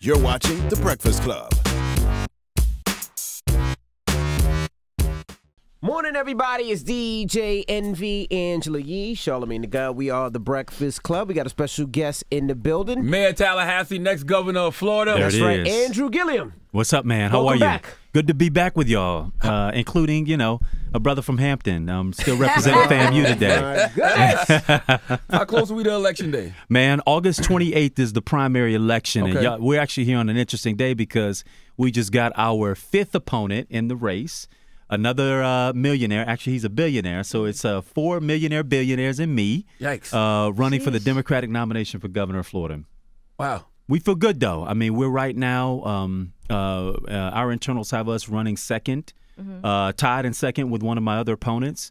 You're watching The Breakfast Club. Morning, everybody. It's DJ Envy, Angela Yee, Charlamagne the God. We are The Breakfast Club. We got a special guest in the building. Mayor Tallahassee, next governor of Florida. That's right, Andrew Gillum. What's up, man? How Welcome are you? Back. Good to be back with y'all, including, a brother from Hampton. Still representing FAMU today. How close are we to Election Day? Man, August 28th is the primary election. Okay. And we're actually here on an interesting day because we just got our fifth opponent in the race. Another millionaire. Actually, he's a billionaire. So it's 4 millionaire billionaires and me. Yikes. Running for the Democratic nomination for governor of Florida. Wow. We feel good, though. I mean, we're right now, our internals have us running second, tied in second with one of my other opponents.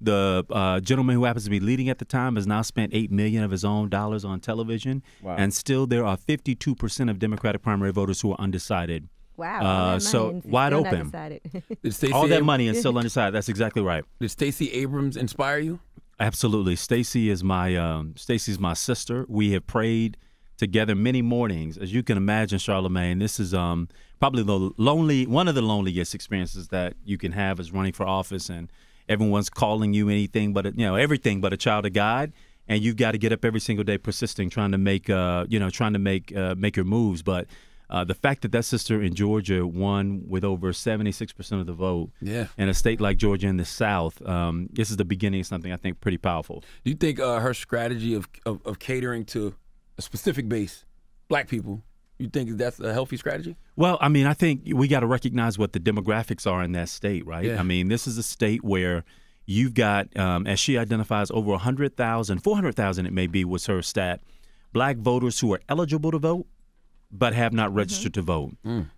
The gentleman who happens to be leading at the time has now spent $8 million of his own dollars on television. Wow. And still there are 52% of Democratic primary voters who are undecided. Wow. So wide open. All that money and still undecided. That's exactly right. Did Stacey Abrams inspire you? Absolutely. Stacey is Stacey's my sister. We have prayed together many mornings. As you can imagine, Charlamagne, this is probably one of the loneliest experiences that you can have is running for office, and everyone's calling you anything but everything but a child of God, and you've got to get up every single day persisting, trying to make your moves. But the fact that sister in Georgia won with over 76% of the vote in a state like Georgia in the South, this is the beginning of something I think pretty powerful. Do you think her strategy of catering to a specific base, black people, you think that's a healthy strategy? Well, I mean, I think we got to recognize what the demographics are in that state, right? Yeah. I mean, this is a state where you've got, as she identifies, over 100,000, 400,000 it may be was her stat, black voters who are eligible to vote but have not registered to vote.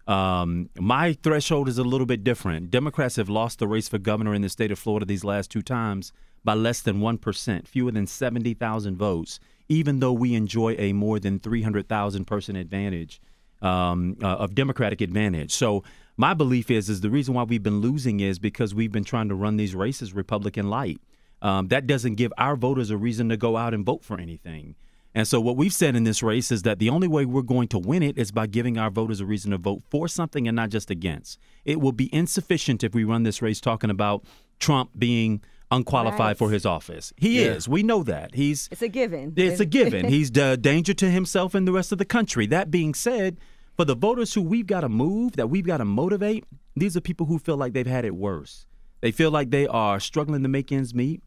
My threshold is a little bit different. Democrats have lost the race for governor in the state of Florida these last two times by less than 1%, fewer than 70,000 votes, even though we enjoy a more than 300,000 person advantage of Democratic advantage. So my belief is the reason why we've been losing is because we've been trying to run these races Republican light. That doesn't give our voters a reason to go out and vote for anything. And so what we've said in this race is that the only way we're going to win it is by giving our voters a reason to vote for something and not just against. It will be insufficient if we run this race talking about Trump being unqualified for his office. He is. We know that. It's a given. It's a given. He's a danger to himself and the rest of the country. That being said, for the voters who we've got to move, that we've got to motivate, these are people who feel like they've had it worse. They feel like they are struggling to make ends meet.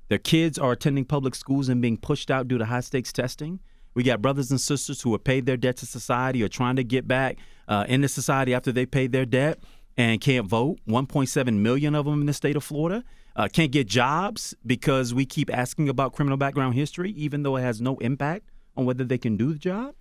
Their kids are attending public schools and being pushed out due to high-stakes testing. We got brothers and sisters who have paid their debt to society or trying to get back into society after they paid their debt and can't vote. 1.7 million of them in the state of Florida can't get jobs because we keep asking about criminal background history, even though it has no impact on whether they can do the job.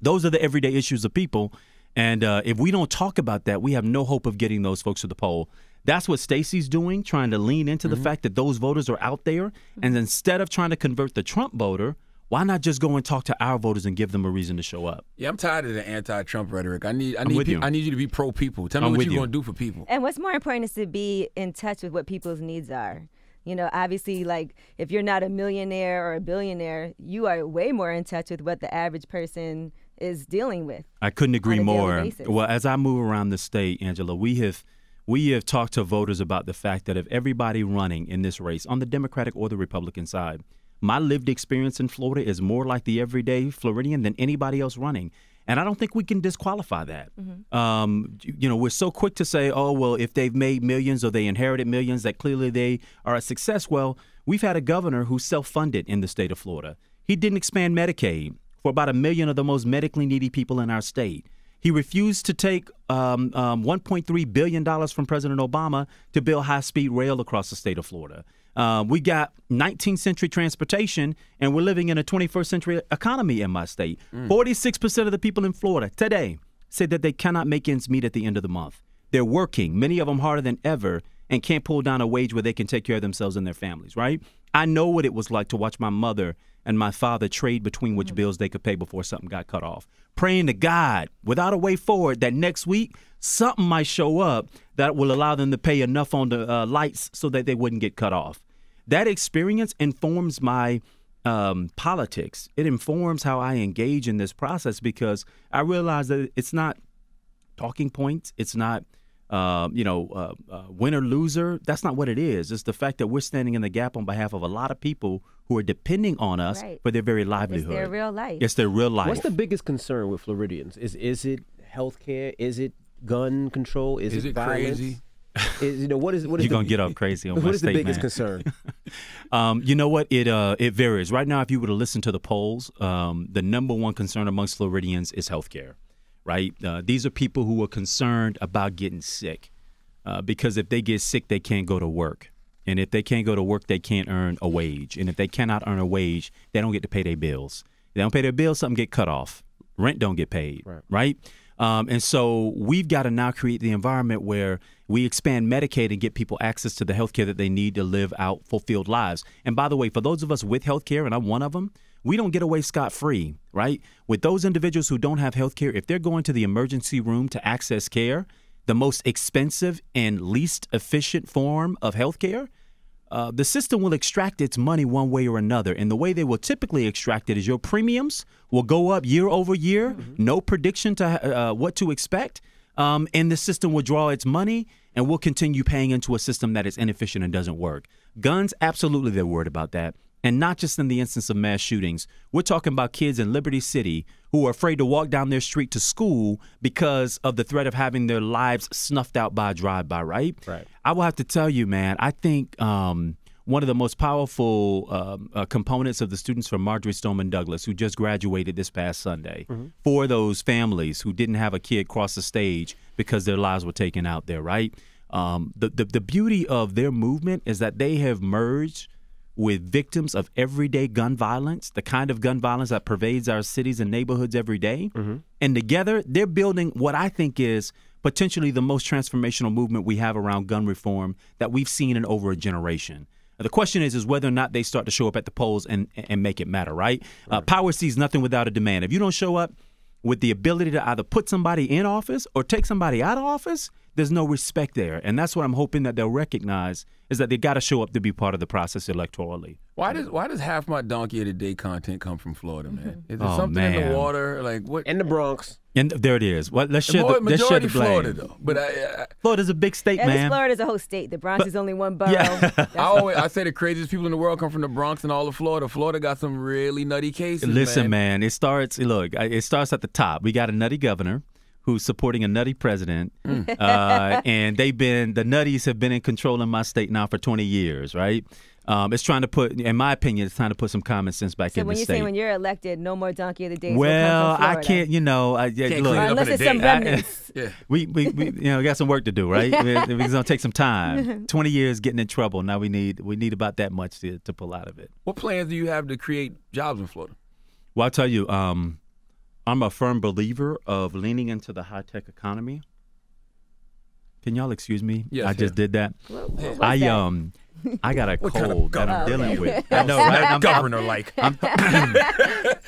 Those are the everyday issues of people. And if we don't talk about that, we have no hope of getting those folks to the poll. That's what Stacey's doing, trying to lean into the fact that those voters are out there. And instead of trying to convert the Trump voter, why not just go and talk to our voters and give them a reason to show up? Yeah, I'm tired of the anti-Trump rhetoric. I need you to be pro-people. Tell me what you're going to do for people. And what's more important is to be in touch with what people's needs are. You know, obviously, like, if you're not a millionaire or a billionaire, you are way more in touch with what the average person is dealing with. I couldn't agree more. Well, as I move around the state, Angela, we have talked to voters about the fact that if everybody running in this race on the Democratic or the Republican side, my lived experience in Florida is more like the everyday Floridian than anybody else running. And I don't think we can disqualify that. We're so quick to say, oh, well, if they've made millions or they inherited millions, that clearly they are a success. Well, we've had a governor who's self-funded in the state of Florida. He didn't expand Medicaid for about 1 million of the most medically needy people in our state. He refused to take $1.3 billion from President Obama to build high-speed rail across the state of Florida. We got 19th century transportation, and we're living in a 21st century economy in my state. 46% of the people in Florida today say that they cannot make ends meet at the end of the month. They're working, many of them harder than ever, and can't pull down a wage where they can take care of themselves and their families, right? I know what it was like to watch my mother and my father trade between which bills they could pay before something got cut off. Praying to God, without a way forward, that next week something might show up that will allow them to pay enough on the lights so that they wouldn't get cut off. That experience informs my politics. It informs how I engage in this process because I realize that it's not talking points. It's not, win or loser. That's not what it is. It's the fact that we're standing in the gap on behalf of a lot of people who are depending on us for their very livelihood. It's their real life. It's their real life. What's the biggest concern with Floridians? Is it health care? Is it gun control? Is it violence? Crazy? What is You're going to get up crazy on my What is the statement. biggest concern? You know what? It varies. Right now, if you were to listen to the polls, the number one concern amongst Floridians is health care, right? These are people who are concerned about getting sick because if they get sick, they can't go to work. And if they can't go to work, they can't earn a wage. And if they cannot earn a wage, they don't get to pay their bills. If they don't pay their bills, something get cut off. Rent don't get paid, right? And so we've got to now create the environment where we expand Medicaid and get people access to the health care that they need to live out fulfilled lives. And by the way, for those of us with health care, and I'm one of them, we don't get away scot-free, right? With those individuals who don't have health care, if they're going to the emergency room to access care, the most expensive and least efficient form of health care, the system will extract its money one way or another. And the way they will typically extract it is your premiums will go up year over year, no prediction to what to expect. And the system will draw its money and we'll continue paying into a system that is inefficient and doesn't work. Guns, absolutely, they're worried about that. And not just in the instance of mass shootings. We're talking about kids in Liberty City who are afraid to walk down their street to school because of the threat of having their lives snuffed out by a drive-by, right? I will have to tell you, man, I think one of the most powerful components of the students from Marjorie Stoneman Douglas, who just graduated this past Sunday, for those families who didn't have a kid cross the stage because their lives were taken out there, right? The beauty of their movement is that they have merged with victims of everyday gun violence, the kind of gun violence that pervades our cities and neighborhoods every day. And together, they're building what I think is potentially the most transformational movement we have around gun reform that we've seen in over a generation. The question is whether or not they start to show up at the polls and make it matter, right? Power sees nothing without a demand. If you don't show up with the ability to either put somebody in office or take somebody out of office, there's no respect there. And that's what I'm hoping that they'll recognize is that they got to show up to be part of the process electorally. Why does half my donkey of the day content come from Florida, man? Is there something in the water? Like what? In the Bronx. And there it is. Well, let's share the blame. Florida, though. But Florida's a big state, man. Florida's a whole state. The Bronx is only one borough. Yeah. I say the craziest people in the world come from the Bronx and all of Florida. Florida got some really nutty cases. Listen, man, it starts at the top. We got a nutty governor who's supporting a nutty president, and the nutties have been in control in my state now for 20 years, right? It's trying to put, in my opinion, it's trying to put some common sense back in the state. So when you're elected, no more donkey of the days. Well, I can't, look, unless it's some remnants. We got some work to do, right? It's gonna take some time. 20 years getting in trouble. Now we need about that much to pull out of it. What plans do you have to create jobs in Florida? Well, I'll tell you, I'm a firm believer of leaning into the high-tech economy. Can y'all excuse me? Yes, I just did that. I got a cold that I'm dealing with. I know, right? I'm governor-like. I'm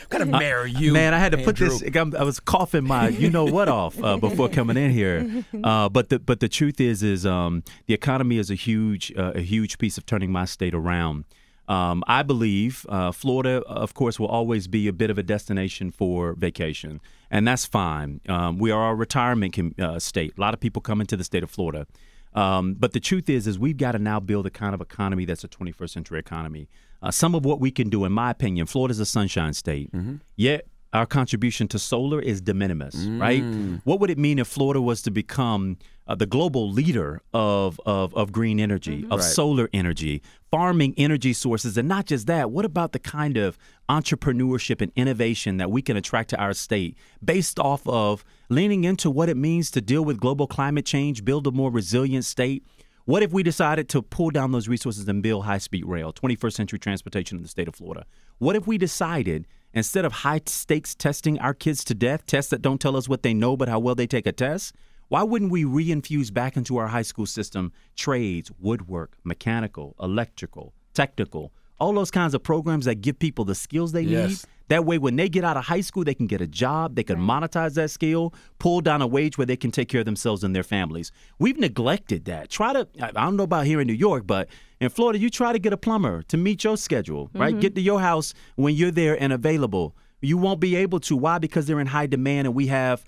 gonna marry you. Man, I had to put this. I was coughing my you-know-what off before coming in here. But the truth is the economy is a huge piece of turning my state around. I believe Florida, of course, will always be a bit of a destination for vacation, and that's fine. We are a retirement state. A lot of people come into the state of Florida. But the truth is we've got to now build a kind of economy that's a 21st century economy. Some of what we can do, in my opinion, Florida's a sunshine state. Yet our contribution to solar is de minimis, right? What would it mean if Florida was to become the global leader of green energy, of solar energy, farming energy sources? And not just that, what about the kind of entrepreneurship and innovation that we can attract to our state based off of leaning into what it means to deal with global climate change, build a more resilient state? What if we decided to pull down those resources and build high-speed rail, 21st century transportation in the state of Florida? What if we decided, instead of high-stakes testing our kids to death, tests that don't tell us what they know but how well they take a test, why wouldn't we reinfuse back into our high school system trades, woodwork, mechanical, electrical, technical, all those kinds of programs that give people the skills they need. That way, when they get out of high school, they can get a job, they can monetize that skill, pull down a wage where they can take care of themselves and their families. We've neglected that. I don't know about here in New York, but in Florida, you try to get a plumber to meet your schedule, right? Get to your house when you're there and available. You won't be able to. Why? Because they're in high demand, and we have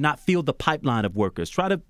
not filled the pipeline of workers. Try to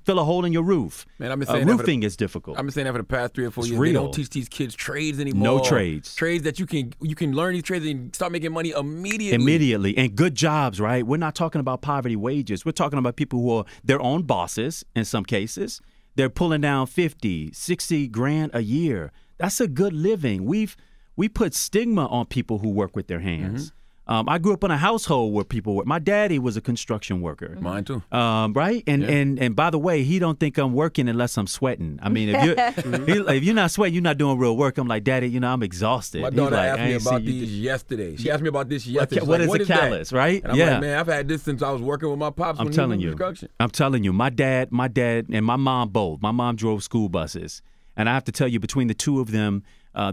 fill a hole in your roof. Man, I've been saying roofing is difficult. I've been saying that for the past 3 or 4 years. Real. They don't teach these kids trades anymore. No trades. Trades that you can learn these trades and start making money immediately. Immediately. And good jobs, right? We're not talking about poverty wages. We're talking about people who are their own bosses in some cases. They're pulling down 50, 60 grand a year. That's a good living. We put stigma on people who work with their hands. I grew up in a household where people work. My daddy was a construction worker. Mine too. Right? And by the way, he don't think I'm working unless I'm sweating. I mean, if you're not sweating, you're not doing real work. I'm like, Daddy, I'm exhausted. My daughter asked me about these yesterday. She asked me about this yesterday. What is a callus, right? And I'm like, man, I've had this since I was working with my pops when he was in construction. I'm telling you, my dad and my mom both. My mom drove school buses. And I have to tell you, between the two of them,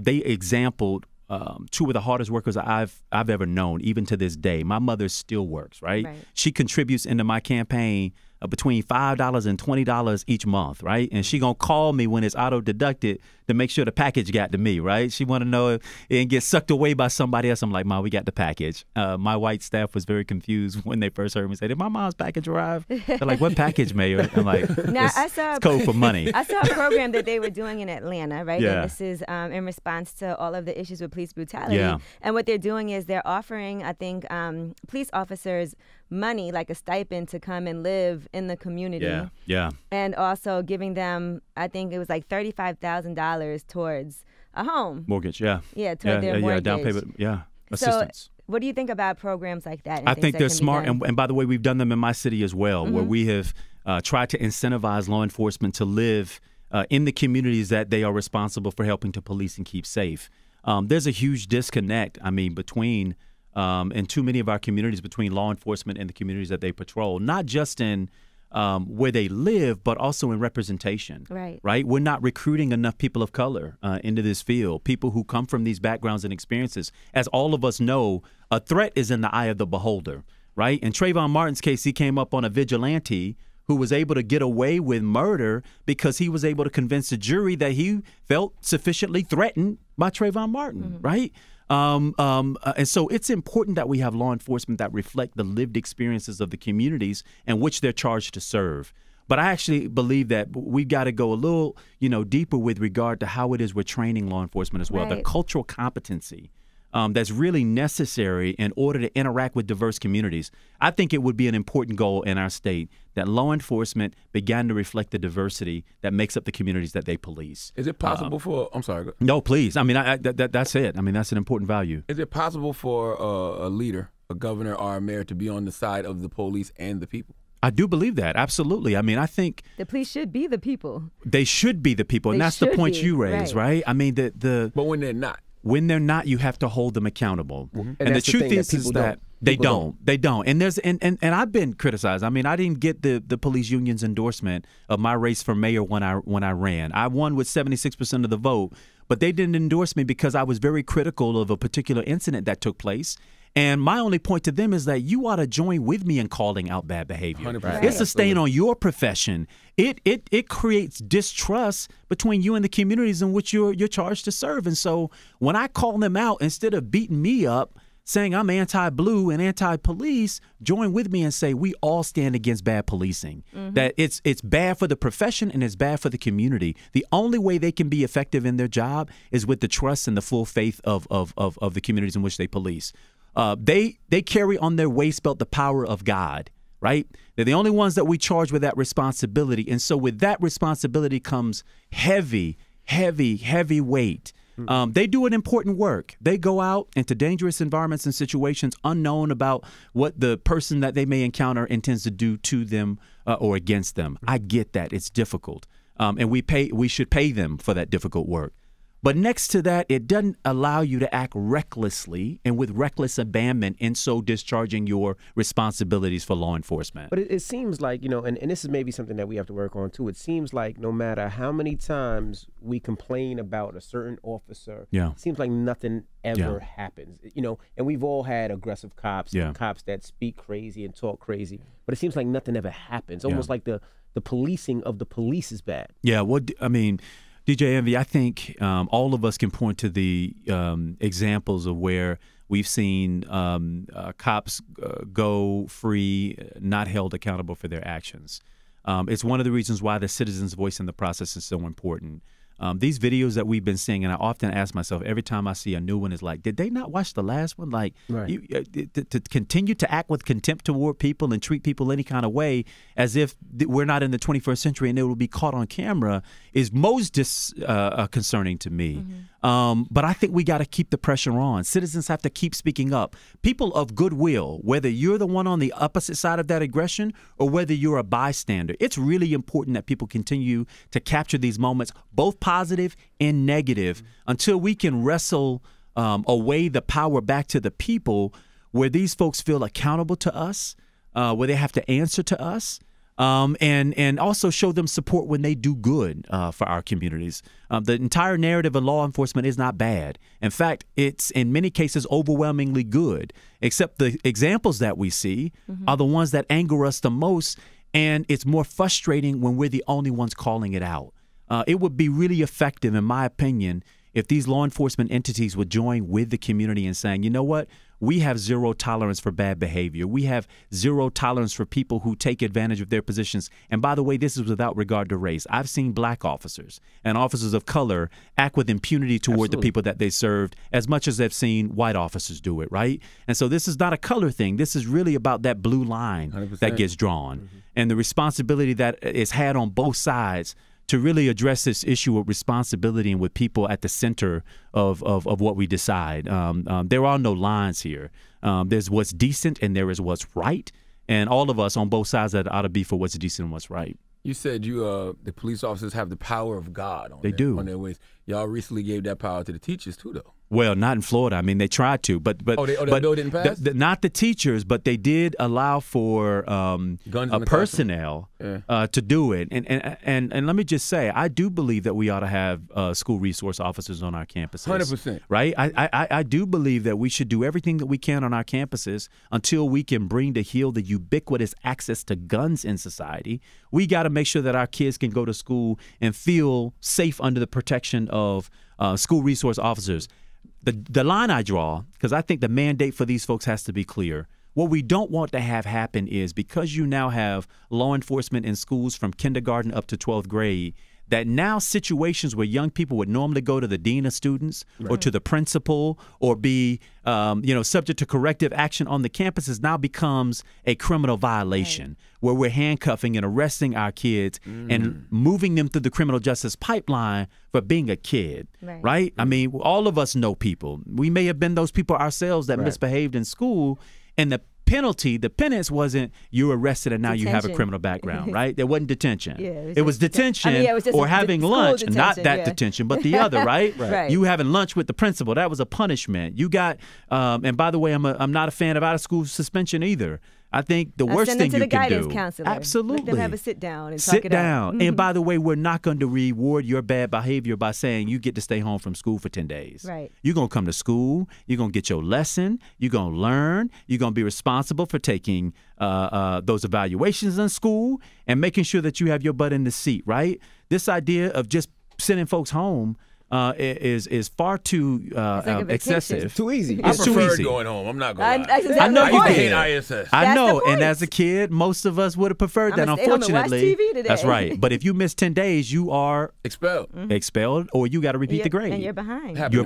they exampled two of the hardest workers I've ever known, even to this day. My mother still works, right? She contributes into my campaign between $5 and $20 each month, right? And she gonna call me when it's auto deducted to make sure the package got to me, right? She want to know if it didn't get sucked away by somebody else. I'm like, Ma, we got the package. My white staff was very confused when they first heard me say, did my mom's package arrive? They're like, what package, Mayor? I'm like, it's code for money. I saw a program that they were doing in Atlanta, right? Yeah. And this is in response to all of the issues with police brutality. Yeah. And what they're doing is they're offering, I think, police officers money, like a stipend, to come and live in the community. Yeah. And also giving them, I think it was like $35,000 towards a home. Mortgage, Yeah, toward their mortgage. Down payment, assistance. So what do you think about programs like that? I think they're smart. And by the way, we've done them in my city as well, where we have tried to incentivize law enforcement to live in the communities that they are responsible for helping to police and keep safe. There's a huge disconnect, between in too many of our communities, between law enforcement and the communities that they patrol, not just in where they live, but also in representation. Right? We're not recruiting enough people of color into this field, people who come from these backgrounds and experiences. As all of us know, a threat is in the eye of the beholder, right? In Trayvon Martin's case, he came up on a vigilante who was able to get away with murder because he was able to convince the jury that he felt sufficiently threatened by Trayvon Martin, right? And so it's important that we have law enforcement that reflect the lived experiences of the communities in which they're charged to serve. But I actually believe that we've got to go a little, deeper with regard to how it is we're training law enforcement as well. The cultural competency that's really necessary in order to interact with diverse communities. I think it would be an important goal in our state that law enforcement began to reflect the diversity that makes up the communities that they police. Is it possible for? I'm sorry. No, please. That's it. That's an important value. Is it possible for a leader, a governor or a mayor, to be on the side of the police and the people? I do believe that. Absolutely. I think the police should be the people. They should be the people, and that's the point you raise, right? But when they're not. When they're not, you have to hold them accountable. And the truth is that they don't. And I've been criticized. I didn't get the police union's endorsement of my race for mayor when I ran. I won with 76% of the vote, but they didn't endorse me because I was very critical of a particular incident that took place. And my only point to them is that you ought to join with me in calling out bad behavior. 100%. It's a stain on your profession. It creates distrust between you and the communities in which you're charged to serve. And so when I call them out, instead of beating me up, saying I'm anti-blue and anti-police, join with me and say we all stand against bad policing. That it's bad for the profession and it's bad for the community. The only way they can be effective in their job is with the trust and the full faith of the communities in which they police. They carry on their waist belt the power of God, right? They're the only ones that we charge with that responsibility. And so with that responsibility comes heavy weight. They do an important work. They go out into dangerous environments and situations unknown about what the person that they may encounter intends to do to them or against them. I get that. It's difficult. And we should pay them for that difficult work. But next to that, it doesn't allow you to act recklessly and with reckless abandon in so discharging your responsibilities for law enforcement. But it seems like, and this is maybe something that we have to work on too. It seems like no matter how many times we complain about a certain officer, it seems like nothing ever happens. And we've all had aggressive cops, and cops that speak crazy and talk crazy, but it seems like nothing ever happens. Almost like the policing of the police is bad. Yeah, well, I mean, DJ Envy, I think all of us can point to the examples of where we've seen cops go free, not held accountable for their actions. It's one of the reasons why the citizen's voice in the process is so important. These videos that we've been seeing, and I often ask myself every time I see a new one, is like, did they not watch the last one? Like, to continue to act with contempt toward people and treat people any kind of way as if we're not in the 21st century and it will be caught on camera is most concerning to me. But I think we got to keep the pressure on. Citizens have to keep speaking up. People of goodwill, whether you're the one on the opposite side of that aggression or whether you're a bystander, it's really important that people continue to capture these moments, both positive and negative, until we can wrestle away the power back to the people, where these folks feel accountable to us, where they have to answer to us, and also show them support when they do good for our communities. The entire narrative of law enforcement is not bad. In fact, it's in many cases overwhelmingly good, except the examples that we see are the ones that anger us the most, and it's more frustrating when we're the only ones calling it out. It would be really effective, in my opinion, if these law enforcement entities would join with the community and saying, you know what, we have zero tolerance for bad behavior. We have zero tolerance for people who take advantage of their positions. And by the way, this is without regard to race. I've seen black officers and officers of color act with impunity toward the people that they served as much as I've seen white officers do it, right? And so this is not a color thing. This is really about that blue line 100%. That gets drawn and the responsibility that is had on both sides to really address this issue of responsibility and with people at the center of what we decide. There are no lines here. There's what's decent and there is what's right. And all of us on both sides that ought to be for what's decent and what's right. You said the police officers have the power of God on their ways. Y'all recently gave that power to the teachers too, though. Well, not in Florida. I mean, they tried to, but that bill didn't pass? Not the teachers, but they did allow for personnel to do it. And let me just say, I do believe that we ought to have school resource officers on our campuses. 100%. Right? I do believe that we should do everything that we can on our campuses until we can bring to heel the ubiquitous access to guns in society. We got to make sure that our kids can go to school and feel safe under the protection of school resource officers. The line I draw, because I think the mandate for these folks has to be clear. What we don't want to have happen is, because you now have law enforcement in schools from kindergarten up to 12th grade, that now situations where young people would normally go to the dean of students or to the principal or be subject to corrective action on the campuses now becomes a criminal violation where we're handcuffing and arresting our kids and moving them through the criminal justice pipeline for being a kid, right? I mean, all of us know people. We may have been those people ourselves that misbehaved in school, and the penance wasn't you're arrested and now you have a criminal background, right? There wasn't detention. It was detention or having lunch, not that detention, but the other, right? You having lunch with the principal, that was a punishment. You got, and by the way, I'm not a fan of out of school suspension either. I think the worst thing you can do, absolutely, let them have a sit down and sit down. And by the way, we're not going to reward your bad behavior by saying you get to stay home from school for 10 days. Right. You're going to come to school. You're going to get your lesson. You're going to learn. You're going to be responsible for taking those evaluations in school and making sure that you have your butt in the seat. Right. This idea of just sending folks home is far too excessive. It's too easy. I preferred going home. I'm not going to lie. I know you did. ISS. I know, and as a kid, most of us would have preferred that. Unfortunately, that's right. But if you miss 10 days, you are expelled, or you got to repeat the grade. And you're behind. You're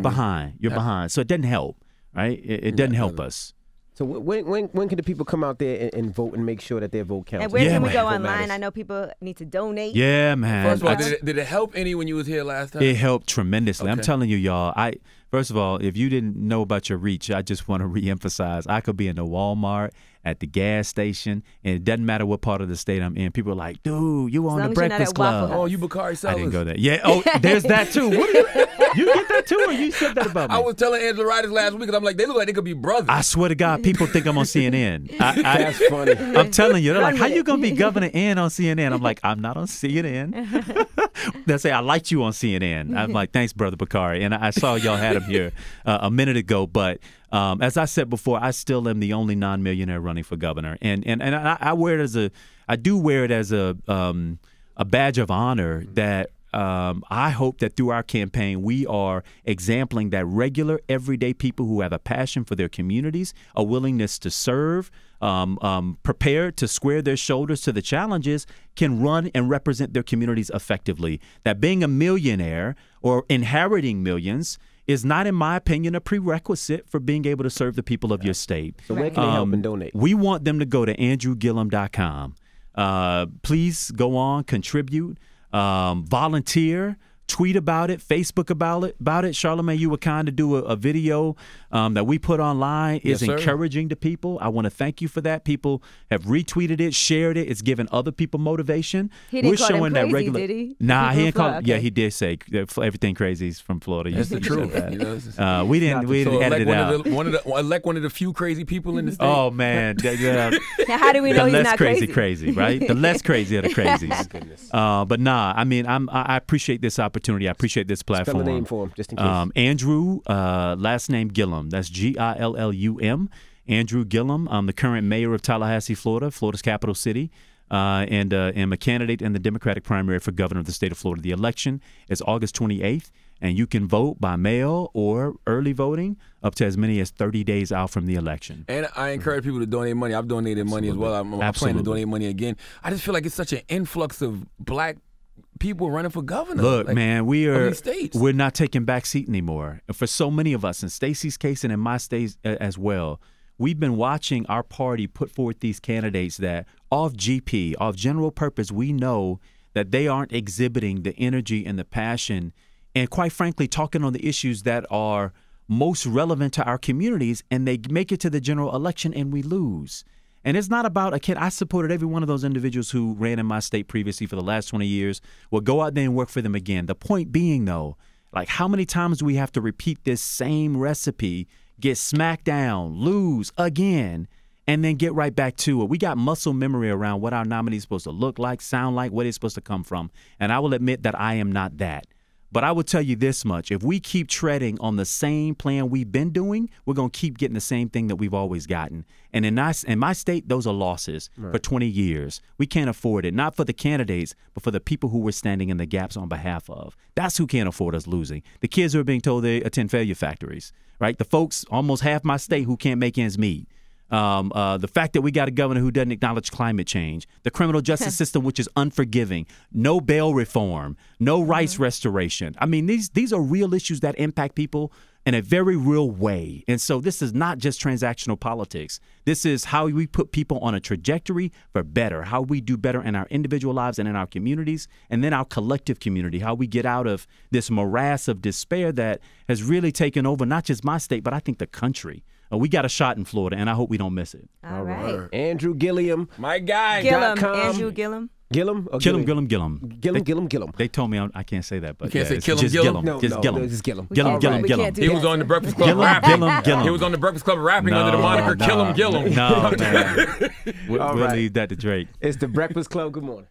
behind. So it doesn't help, right? It doesn't help us. So when can the people come out there and vote and make sure that their vote counts? And where can we go online? I know people need to donate. Yeah, man. First of all, did it help any when you was here last time? It helped tremendously. I'm telling you, y'all. First of all, if you didn't know about your reach, I just want to reemphasize. I could be in the Walmart at the gas station, and it doesn't matter what part of the state I'm in. People are like, dude, you on the Breakfast Club. Oh, you Bakari Sellers. I didn't go there. Yeah, oh, there's that too. What you get that too, or you said that about me? I was telling Angela Riders last week, because I'm like, they look like they could be brothers. I swear to God, people think I'm on CNN. That's funny. I'm telling you, they're like, how you going to be Governor N on CNN? I'm like, I'm not on CNN. They'll say, I liked you on CNN. I'm like, thanks, Brother Bakari. And I saw y'all had him here a minute ago. But as I said before, I still am the only non-millionaire running for governor. And I wear it as a badge of honor that I hope that through our campaign, we are exempling that regular, everyday people who have a passion for their communities, a willingness to serve, prepared to square their shoulders to the challenges, can run and represent their communities effectively. That being a millionaire or inheriting millions is not, in my opinion, a prerequisite for being able to serve the people of your state. So where can they help and donate? We want them to go to andrewgillum.com. Please go on, contribute. Volunteer, tweet about it, Facebook about it. Charlamagne, you were kind to do a video that we put online. Is encouraging to people. I want to thank you for that. People have retweeted it, shared it. It's given other people motivation. He didn't call him crazy, did he? Nah, he didn't call. Okay. Yeah, he did say everything crazy is from Florida. That's the truth. We didn't edit it out. Elect one of the few crazy people in the state. Oh man, now how do we know he's not crazy? Right? The less crazy of the crazies. Goodness. But nah, I mean, I appreciate this opportunity. I appreciate this platform. Spell the name for him, just in case. Andrew, last name Gillum. That's Gillum. Andrew Gillum. I'm the current mayor of Tallahassee, Florida, Florida's capital city, and am a candidate in the Democratic primary for governor of the state of Florida. The election is August 28th, and you can vote by mail or early voting up to as many as 30 days out from the election. And I encourage people to donate money. I've donated money as well. I'm planning to donate money again. I just feel like it's such an influx of black people running for governor. Look, man, we're not taking back seat anymore. For so many of us, in Stacey's case and in my state as well, we've been watching our party put forward these candidates that off GP, off general purpose, we know that they aren't exhibiting the energy and the passion and, quite frankly, talking on the issues that are most relevant to our communities, and they make it to the general election and we lose. And it's not about a kid. I supported every one of those individuals who ran in my state previously for the last 20 years. Will go out there and work for them again. The point being, though, like, how many times do we have to repeat this same recipe, get smacked down, lose again, and then get right back to it? We got muscle memory around what our nominee is supposed to look like, sound like, what it's supposed to come from. And I will admit that I am not that. But I will tell you this much. If we keep treading on the same plan we've been doing, we're going to keep getting the same thing that we've always gotten. And in my state, those are losses for 20 years. We can't afford it, not for the candidates, but for the people who we're standing in the gaps on behalf of. That's who can't afford us losing. The kids who are being told they attend failure factories, right? The folks, almost half my state, who can't make ends meet. The fact that we got a governor who doesn't acknowledge climate change, the criminal justice system, which is unforgiving, no bail reform, no rights restoration. I mean, these are real issues that impact people in a very real way. And so this is not just transactional politics. This is how we put people on a trajectory for better, how we do better in our individual lives and in our communities, and then our collective community, how we get out of this morass of despair that has really taken over not just my state, but I think the country. We got a shot in Florida, and I hope we don't miss it. All right. Andrew Gillum. My guy. Gillum. Andrew Gillum. Gillum? Or Gillum. Gillum. They told me I can't say that, but you can't say just Gillum. No, just Gillum. It's Gillum. Gillum. He was on the Breakfast Club rapping. Gillum. He was on the Breakfast Club rapping under the moniker Gillum. No, man. We'll leave that to Drake. It's the Breakfast Club. Good morning.